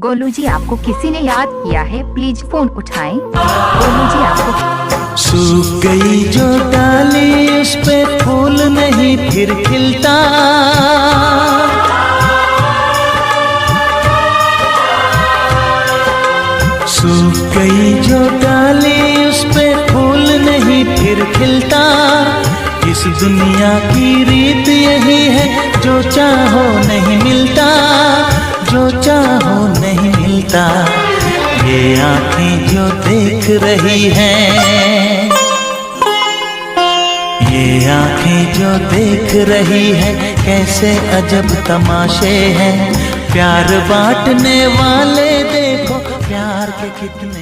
गोलू जी, आपको किसी ने याद किया है, प्लीज फोन उठाएं। गोलू जी, आपको। सूख गई जो डाली उस पे फूल नहीं फिर खिलता, सूख गई जो डाली उस पे फूल नहीं फिर खिलता। इस दुनिया की रीत यही है, जो चाहो नहीं मिलता, जो चाहो नहीं मिलता। ये आँखें जो देख रही हैं, ये आँखें जो देख रही है, कैसे अजब तमाशे हैं। प्यार बांटने वाले देखो, प्यार के कितने